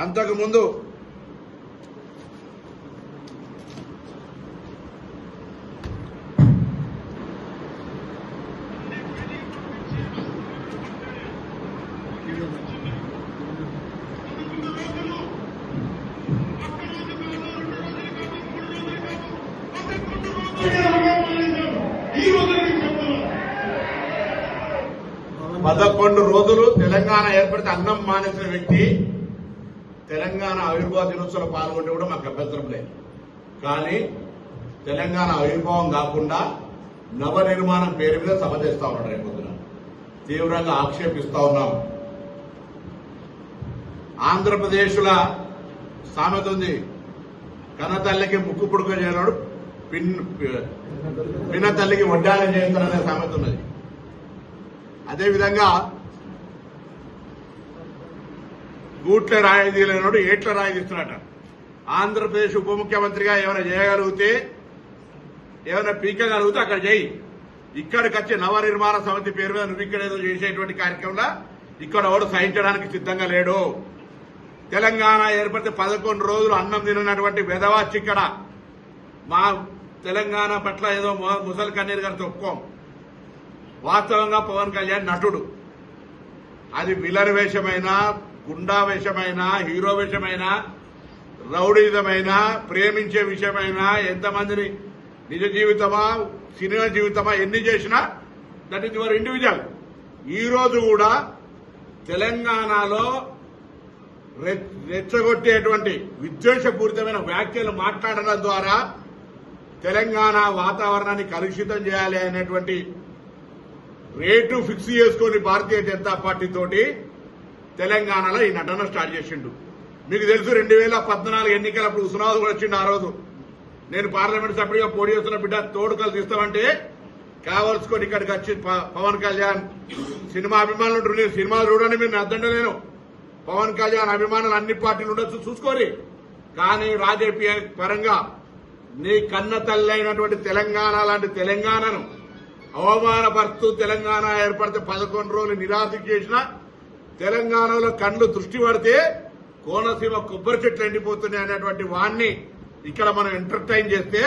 అంతకుముందు పదకొండు రోజులు తెలంగాణ ఏర్పడితే అన్నం మానేసిన వ్యక్తి తెలంగాణ ఆవిర్భావ దినోత్సవంలో పాల్గొంటే కూడా మాకు అభ్యంతరం లేదు. కానీ తెలంగాణ ఆవిర్భావం కాకుండా నవ నిర్మాణం పేరు మీద సభ చేస్తా ఉన్నాడు. రేపు పొద్దున తీవ్రంగా ఆక్షేపిస్తా ఉన్నాం. ఆంధ్రప్రదేశ్ల సామెత ఉంది, కన్నతల్లికి ముక్కు పుడుక చేయనాడు పిన్న తల్లికి వడ్డానం చేస్తారనే సామెత ఉన్నది. అదేవిధంగా గూట్ల రాయి తీయలేనాడు ఏట్ల రాయి తీస్తున్నట. ఆంధ్రప్రదేశ్ ఉప ముఖ్యమంత్రిగా ఏమైనా చేయగలిగితే, ఏమైనా పీకగలిగితే అక్కడ చేయి. ఇక్కడికి వచ్చే నవ నిర్మాణ సమితి పేరు మీద నువ్వు ఇక్కడ ఏదో చేసేటువంటి కార్యక్రమంలో ఇక్కడ ఎవడు సహించడానికి సిద్ధంగా లేడు. తెలంగాణ ఏర్పడితే 11 రోజులు అన్నం తినటువంటి వెధవాచి ఇక్కడ మా తెలంగాణ పట్ల ఏదో ముసలి కన్నీరు గారు చెప్పుకోం. వాస్తవంగా పవన్ కళ్యాణ్ నటుడు. అది విలన్ వేషమైనా, గుండా వేషమైనా, హీరో వేషమైనా, రౌడీజమైనా, ప్రేమించే విషయమైనా, ఎంతమందిని నిజ జీవితమా సినిమా జీవితమా ఎన్ని చేసినా దట్ ఈస్ యువర్ ఇండివిజువల్. ఈ రోజు కూడా తెలంగాణలో రెచ్చగొట్టేటువంటి విద్వేషపూరితమైన వ్యాఖ్యలు మాట్లాడడం ద్వారా తెలంగాణ వాతావరణాన్ని కలుషితం చేయాలి అనేటువంటి రేటు ఫిక్స్ చేసుకుని భారతీయ జనతా పార్టీ తోటి తెలంగాణలో ఈ నటన స్టార్ట్ చేసిండు. మీకు తెలుసు 2014 ఎన్నికలప్పుడు ఉస్మానాబాద్ కూడా వచ్చిండు. ఆ రోజు నేను పార్లమెంట్ సభ్యుడిగా పోటీ చేస్తున్న బిడ్డ తోడుకలు తీస్తామంటే కావలసుకొని ఇక్కడికి వచ్చి పవన్ కళ్యాణ్ సినిమా అభిమానులు ఉంటారు, నేను సినిమాలు చూడండి మీరు అద్దండలేను. పవన్ కళ్యాణ్ అభిమానులు అన్ని పార్టీలు ఉండొచ్చు చూసుకోరి, కానీ రాజకీయ పరంగా నీ కన్న తల్లి అయినటువంటి తెలంగాణ లాంటి తెలంగాణను అవమానపరుస్తూ తెలంగాణ ఏర్పడితే 11 రోజులు నిరాశ చేసిన తెలంగాణలో కళ్ళు దృష్టి పడితే కోనసీమ కొబ్బరి చెట్లు ఎండిపోతున్నాయి అనేటువంటి వాణ్ణి ఇక్కడ మనం ఎంటర్టైన్ చేస్తే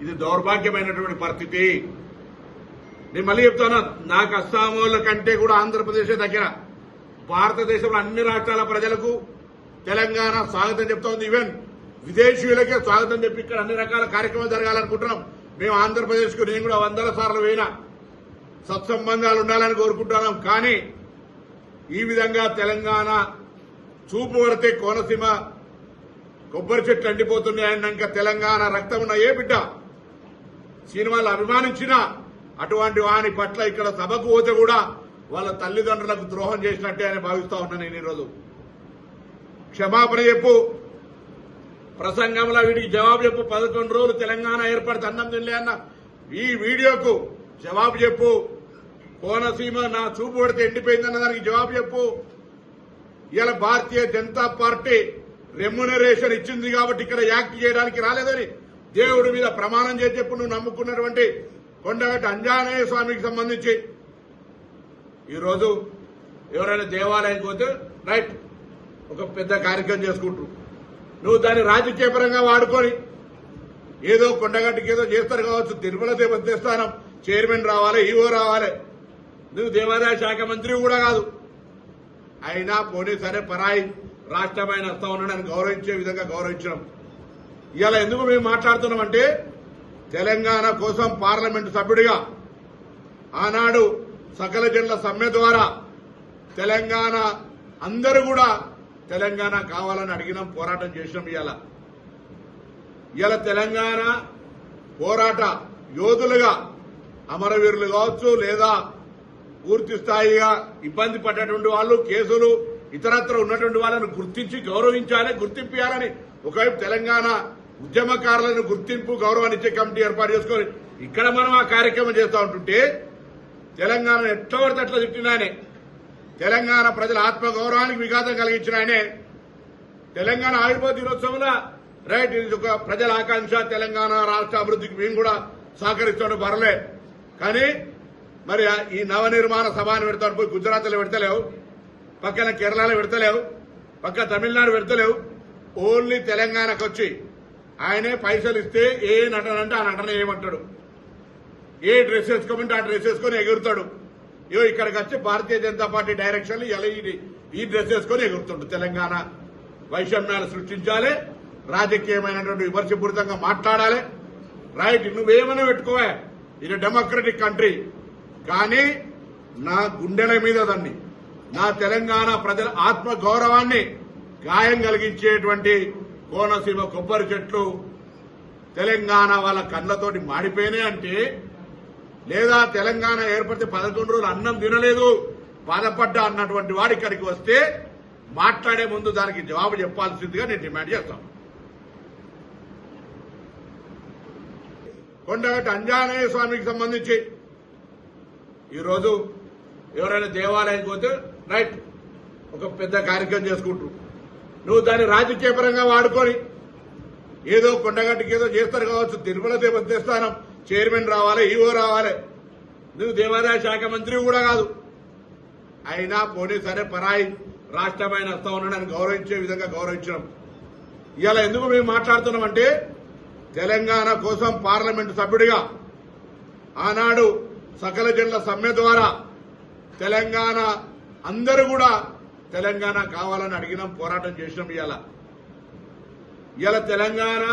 ఇది దౌర్భాగ్యమైనటువంటి పరిస్థితి. నేను మళ్ళీ చెప్తాను, నాకు అస్సామోళ్ల కంటే కూడా ఆంధ్రప్రదేశ్ దగ్గర. భారతదేశంలో అన్ని రాష్ట్రాల ప్రజలకు తెలంగాణ స్వాగతం చెప్తోంది. ఈవెన్ విదేశీయులకే స్వాగతం చెప్పి ఇక్కడ అన్ని రకాల కార్యక్రమాలు జరగాలనుకుంటున్నాం. మేము ఆంధ్రప్రదేశ్ కు నేను కూడా 100 సార్లు పోయినా సత్సంబంధాలు ఉండాలని కోరుకుంటున్నాం. కానీ ఈ విధంగా తెలంగాణ చూపు పడితే కోనసీమ కొబ్బరి చెట్లు ఎండిపోతున్నాయన్నాక తెలంగాణ రక్తం ఉన్న ఏ బిడ్డ సినిమాలు అభిమానించినా అటువంటి వాని పట్ల ఇక్కడ సభకు పోతే కూడా వాళ్ళ తల్లిదండ్రులకు ద్రోహం చేసినట్టే అని భావిస్తా ఉన్నాను. నేను ఈరోజు క్షమాపణ చెప్పు, ప్రసంగంలో వీడికి జవాబు చెప్పు. 11 రోజులు తెలంగాణ ఏర్పడితే అన్నం తినలే అన్న ఈ వీడియోకు జవాబు చెప్పు. కోనసీమ నా చూపు పడితే ఎండిపోయిందన్న దానికి జవాబు చెప్పు. ఇలా భారతీయ జనతా పార్టీ రెమ్యునరేషన్ ఇచ్చింది కాబట్టి ఇక్కడ యాక్ట్ చేయడానికి రాలేదని దేవుడి మీద ప్రమాణం చేసి చెప్పు. నువ్వు నమ్ముకున్నటువంటి కొండగట్టు అంజనేయ స్వామికి సంబంధించి ఈరోజు ఎవరైనా దేవాలయానికి పోతే రైట్ ఒక పెద్ద కార్యక్రమం చేసుకుంటూ నువ్వు దాన్ని రాజకీయ పరంగా వాడుకొని ఏదో కొండగట్టుకి ఏదో చేస్తారు కావచ్చు. తిరుమల దేవస్థానం చైర్మన్ రావాలి, ఈవో రావాలి. నువ్వు దేవాదాయ శాఖ మంత్రి కూడా కాదు. అయినా పోనీ సరే పరాయి రాష్ట్రమైన వస్తా ఉన్నాడని గౌరవించే విధంగా గౌరవించడం. ఇవాళ ఎందుకు మేము మాట్లాడుతున్నామంటే తెలంగాణ కోసం పార్లమెంటు సభ్యుడిగా ఆనాడు సకల జనుల సమ్మె ద్వారా తెలంగాణ అందరూ కూడా తెలంగాణ కావాలని అడిగినాం, పోరాటం చేసినాం. ఇవాళ తెలంగాణ పోరాట యోధులుగా అమరవీరులు కావచ్చు, లేదా పూర్తి స్థాయిగా ఇబ్బంది పడ్డటువంటి వాళ్ళు, కేసులు ఇతరత్ర ఉన్నటువంటి వాళ్ళను గుర్తించి గౌరవించాలి, గుర్తింపు ఇవ్వాలని ఒకవైపు తెలంగాణ ఉద్యమకారులను గుర్తింపు గౌరవాన్ని ఇచ్చే కమిటీ ఏర్పాటు చేసుకొని ఇక్కడ మనం ఆ కార్యక్రమం చేస్తూ ఉంటుంటే తెలంగాణ ఎట్లా పడితే అట్లా తిట్టిన ఆయనే, తెలంగాణ ప్రజల ఆత్మగౌరవానికి విఘాతం కలిగించిన ఆయనే, తెలంగాణ ఆవిర్భావ దినోత్సవంలో రైట్ ఇది ఒక ప్రజల ఆకాంక్ష, తెలంగాణ రాష్ట్ర అభివృద్ధికి మేము కూడా సహకరిస్తాడు పర్లే. కానీ మరి ఈ నవనిర్మాణ సభను పెడతాడు పోయి గుజరాత్లో పెడతలేవు, పక్కన కేరళలో పెడతలేవు. పక్క తమిళనాడు పెడతలేవు, ఓన్లీ తెలంగాణకు వచ్చి ఆయనే పైసలు ఇస్తే ఏ నటన అంటే ఆ నటన ఏమంటాడు, ఏ డ్రెస్ వేసుకోమంటే ఆ డ్రెస్ వేసుకొని ఎగురుతాడు. ఇక్కడికి వచ్చి భారతీయ జనతా పార్టీ డైరెక్షన్లు ఇలా ఈ డ్రెస్ వేసుకొని ఎగురుతుండు. తెలంగాణ వైషమ్యాలు సృష్టించాలి, రాజకీయమైనటువంటి విమర్శపూరితంగా మాట్లాడాలి. రైట్, నువ్వేమైనా పెట్టుకోవా, ఇది డెమోక్రటిక్ కంట్రీ. కానీ నా గుండెల మీద దాన్ని, నా తెలంగాణ ప్రజల ఆత్మ గౌరవాన్ని గాయం కలిగించేటువంటి కోనసీమ కొబ్బరి చెట్లు తెలంగాణ వాళ్ళ కళ్ళతోటి మాడిపోయినాయి అంటే, లేదా తెలంగాణ ఏర్పడితే 11 రోజులు అన్నం తినలేదు బాధపడ్డా అన్నటువంటి వాడు ఇక్కడికి వస్తే మాట్లాడే ముందు దానికి జవాబు చెప్పాల్సిందిగా నేను డిమాండ్ చేస్తాను. కొండగట్టు అంజనేయ స్వామికి సంబంధించి ఈరోజు ఎవరైనా దేవాలయానికి పోతే రైట్ ఒక పెద్ద కార్యక్రమం చేసుకుంటారు, నువ్వు దాన్ని రాజకీయపరంగా వాడుకొని ఏదో కొండగట్టుకి ఏదో చేస్తారు కావచ్చు, తిరుమల దేవస్థానం చైర్మన్ రావాలి, ఈవో రావాలి, నువ్వు దేవాదాయ శాఖ మంత్రి కూడా కాదు. అయినా పోనీ సరే, పరాయి రాష్ట్రమైన వస్తా ఉన్నాడని గౌరవించే విధంగా గౌరవించడం. ఇవాళ ఎందుకు మేము మాట్లాడుతున్నామంటే, తెలంగాణ కోసం పార్లమెంటు సభ్యుడిగా ఆనాడు సకల జనుల సమ్మె ద్వారా తెలంగాణ అందరూ కూడా తెలంగాణ కావాలని అడిగినాం, పోరాటం చేసినాం. ఇవాళ తెలంగాణ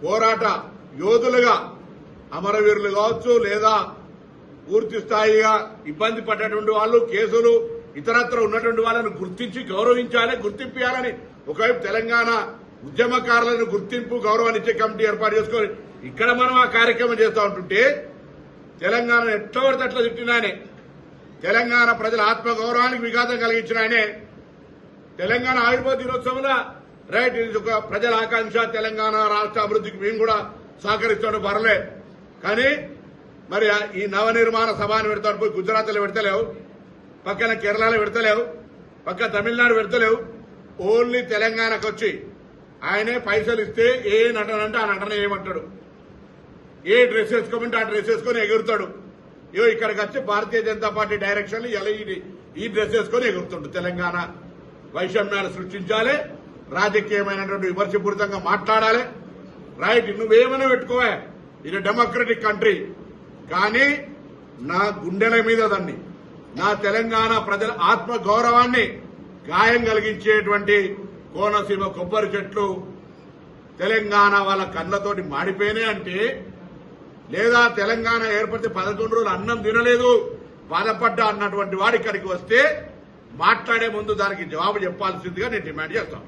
పోరాట యోధులుగా అమరవీరులు కావచ్చు, లేదా పూర్తి స్థాయిగా ఇబ్బంది పడ్డటువంటి వాళ్ళు, కేసులు ఇతరత్ర ఉన్నటువంటి వాళ్ళని గుర్తించి గౌరవించాలి, గుర్తింపాలని ఒకవైపు తెలంగాణ ఉద్యమకారులను గుర్తింపు గౌరవాన్ని ఇచ్చే కమిటీ ఏర్పాటు చేసుకొని ఇక్కడ మనం ఆ కార్యక్రమం చేస్తూ ఉంటుంటే, తెలంగాణ ఎట్లా పడితే అట్లా తిట్టినాయనే, తెలంగాణ ప్రజల ఆత్మ గౌరవానికి విఘాతం కలిగించిన ఆయనే తెలంగాణ ఆవిర్భావ దినోత్సవంలో రైట్, ఇది ఒక ప్రజల ఆకాంక్ష, తెలంగాణ రాష్ట్ర అభివృద్ధికి మేము కూడా సహకరిస్తాడు పర్లే. కానీ మరి ఈ నవనిర్మాణ సభను పెడతాడు, పోయి గుజరాత్లో పెడతలేవు, పక్కన కేరళలో పెడతలేవు, పక్క తమిళనాడు పెడతలేవు, ఓన్లీ తెలంగాణకు వచ్చి ఆయనే పైసలు ఇస్తే ఏ నటన అంటే ఆ నటన ఏమంటాడు, ఏ డ్రెస్ వేసుకోమంటే ఆ డ్రెస్ వేసుకొని ఎగురుతాడు. ఇక్కడికి వచ్చి భారతీయ జనతా పార్టీ డైరెక్షన్లు ఇలా ఈ డ్రెస్ వేసుకొని ఎగురుతుండు. తెలంగాణ వైషమ్యాలు సృష్టించాలి, రాజకీయమైనటువంటి విమర్శపూరితంగా మాట్లాడాలి. రైట్, నువ్వేమైనా పెట్టుకోవా, ఇది డెమోక్రటిక్ కంట్రీ. కానీ నా గుండెల మీద దాన్ని, నా తెలంగాణ ప్రజల ఆత్మ గౌరవాన్ని గాయం కలిగించేటువంటి కోనసీమ కొబ్బరి చెట్లు తెలంగాణ వాళ్ళ కళ్ళతోటి మాడిపోయినాయి అంటే, లేదా తెలంగాణ ఏర్పడితే 11 రోజులు అన్నం తినలేదు బాధపడ్డా అన్నటువంటి వాడు ఇక్కడికి వస్తే మాట్లాడే ముందు దానికి జవాబు చెప్పాల్సిందిగా నేను డిమాండ్ చేస్తాను.